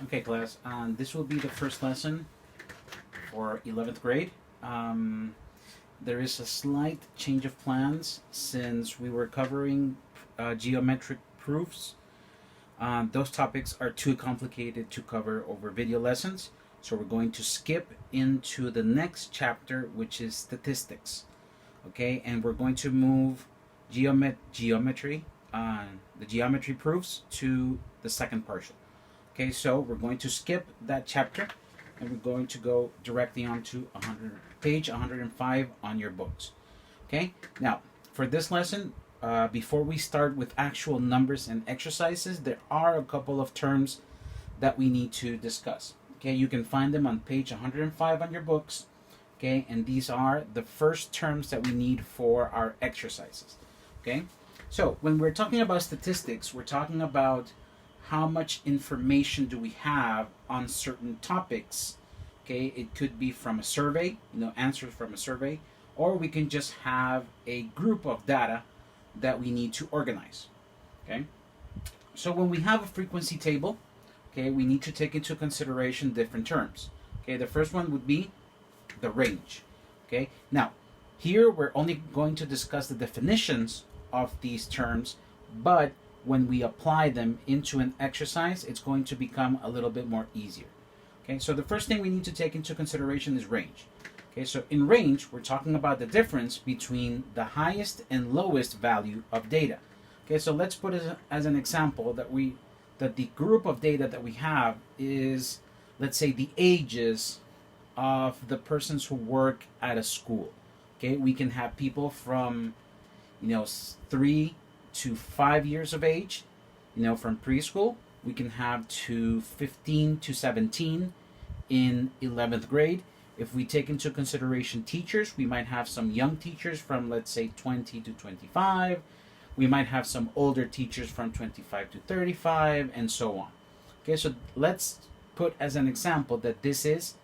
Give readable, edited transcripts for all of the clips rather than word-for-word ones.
Okay, class. This will be the first lesson for 11th grade. There is a slight change of plans since we were covering geometric proofs. Those topics are too complicated to cover over video lessons, so we're going to skip into the next chapter, which is statistics. Okay, and we're going to move geometry, the geometry proofs, to the second partial. Okay, so we're going to skip that chapter and we're going to go directly onto page 105 on your books. Okay, now for this lesson, before we start with actual numbers and exercises, there are a couple of terms that we need to discuss. Okay, you can find them on page 105 on your books. Okay, and these are the first terms that we need for our exercises. Okay, so when we're talking about statistics, we're talking about how much information do we have on certain topics. Okay, it could be from a survey, answers from a survey, or we can just have a group of data that we need to organize. Okay, so when we have a frequency table, okay, we need to take into consideration different terms. Okay, the first one would be the range. Okay, now here we're only going to discuss the definitions of these terms, but when we apply them into an exercise, it's going to become a little bit more easier. Okay, so the first thing we need to take into consideration is range. Okay, so in range, we're talking about the difference between the highest and lowest value of data. Okay, so let's put it as an example that the group of data that we have is, let's say, the ages of the persons who work at a school. Okay, we can have people from 3 to 5 years of age, from preschool. We can have to 15 to 17 in 11th grade. If we take into consideration teachers, we might have some young teachers from, let's say, 20 to 25. We might have some older teachers from 25 to 35, and so on. Okay, so let's put as an example that this is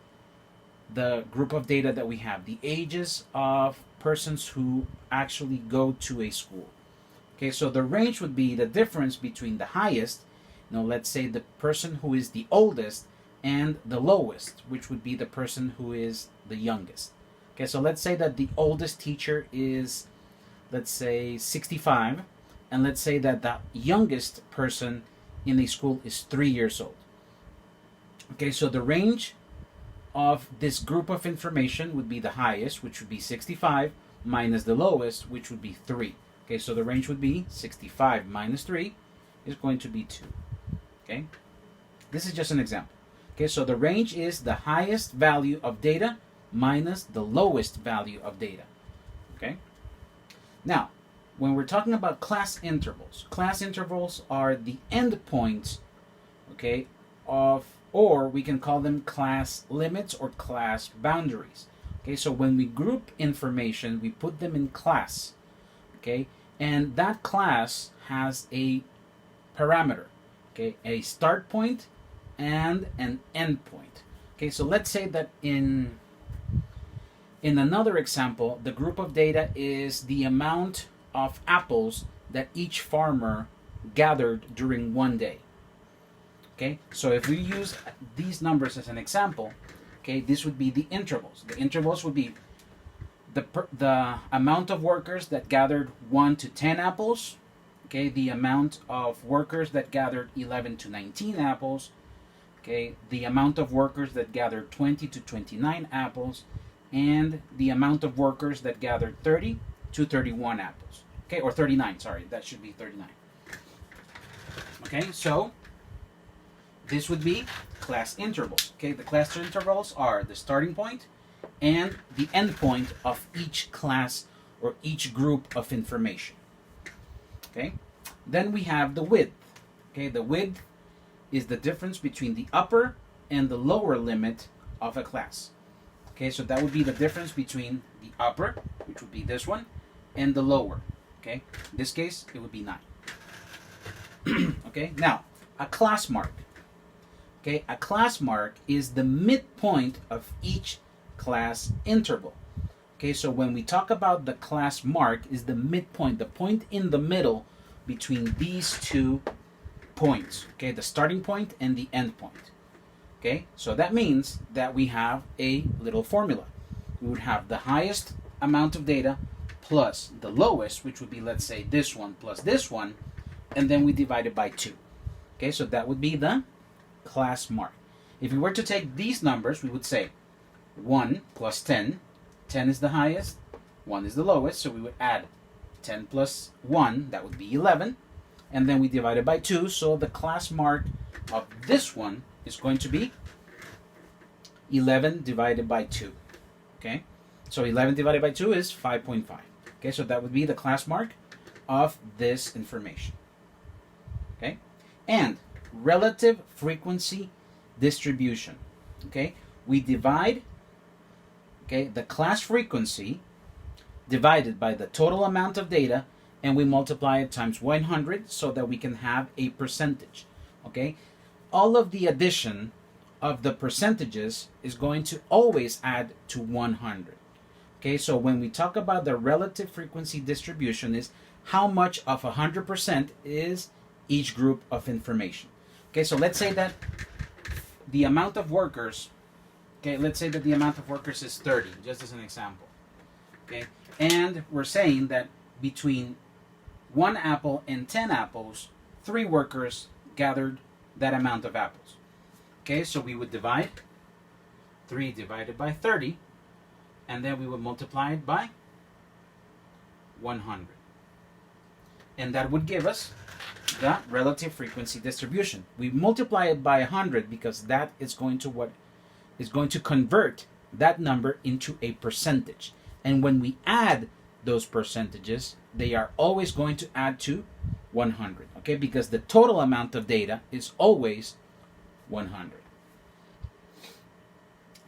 the group of data that we have, the ages of persons who actually go to a school. Okay, so the range would be the difference between the highest, let's say the person who is the oldest, and the lowest, which would be the person who is the youngest. Okay, so let's say that the oldest teacher is, let's say, 65, and let's say that the youngest person in the school is 3 years old. Okay, so the range of this group of information would be the highest, which would be 65, minus the lowest, which would be 3. Okay, so the range would be 65 minus 3 is going to be 2. Okay, this is just an example. Okay, so the range is the highest value of data minus the lowest value of data. Okay, now when we're talking about class intervals are the endpoints, okay, or we can call them class limits or class boundaries. Okay, so when we group information, we put them in class. Okay, and that class has a parameter, okay, a start point and an end point. Okay, so let's say that in another example, the group of data is the amount of apples that each farmer gathered during one day. Okay, so if we use these numbers as an example, okay, this would be the intervals. The intervals would be the amount of workers that gathered 1 to 10 apples, okay, the amount of workers that gathered 11 to 19 apples, okay, the amount of workers that gathered 20 to 29 apples, and the amount of workers that gathered 30 to 31 apples. Okay, or 39, sorry, that should be 39. Okay, so this would be class intervals. Okay, the class intervals are the starting point and the end point of each class or each group of information. Okay, then we have the width. Okay, the width is the difference between the upper and the lower limit of a class. Okay, so that would be the difference between the upper, which would be this one, and the lower. Okay, in this case, it would be 9. Okay, now, a class mark. Okay, a class mark is the midpoint of each class interval. Okay, so when we talk about the class mark is the midpoint, the point in the middle between these two points. Okay, the starting point and the end point. Okay, so that means that we have a little formula. We would have the highest amount of data plus the lowest, which would be, let's say, this one plus this one, and then we divide it by 2. Okay, so that would be the class mark. If we were to take these numbers, we would say 1 plus 10. 10 is the highest, 1 is the lowest, so we would add 10 plus 1, that would be 11, and then we divide it by 2, so the class mark of this one is going to be 11 divided by 2. Okay, so 11 divided by 2 is 5.5. Okay, so that would be the class mark of this information. Okay, and relative frequency distribution. Okay, we divide, okay, the class frequency divided by the total amount of data, and we multiply it times 100 so that we can have a percentage. Okay, all of the addition of the percentages is going to always add to 100. Okay, so when we talk about the relative frequency distribution, is how much of 100% is each group of information. Okay, so let's say that the amount of workers, okay, let's say that the amount of workers is 30, just as an example. Okay, and we're saying that between 1 apple and 10 apples, 3 workers gathered that amount of apples. Okay, so we would divide 3 divided by 30, and then we would multiply it by 100. And that would give us the relative frequency distribution. We multiply it by 100 because that is going to convert that number into a percentage. And when we add those percentages, they are always going to add to 100. Okay, because the total amount of data is always 100.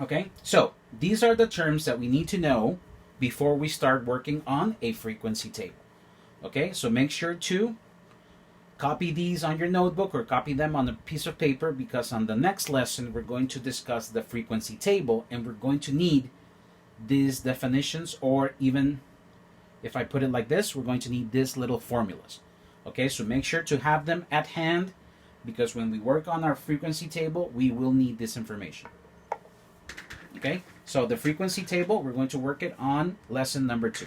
Okay, so these are the terms that we need to know before we start working on a frequency table. Okay, so make sure to copy these on your notebook or copy them on a piece of paper, because on the next lesson we're going to discuss the frequency table, and we're going to need these definitions, or even if I put it like this, we're going to need these little formulas. Okay, so make sure to have them at hand, because when we work on our frequency table, we will need this information. Okay, so the frequency table, we're going to work it on lesson number 2.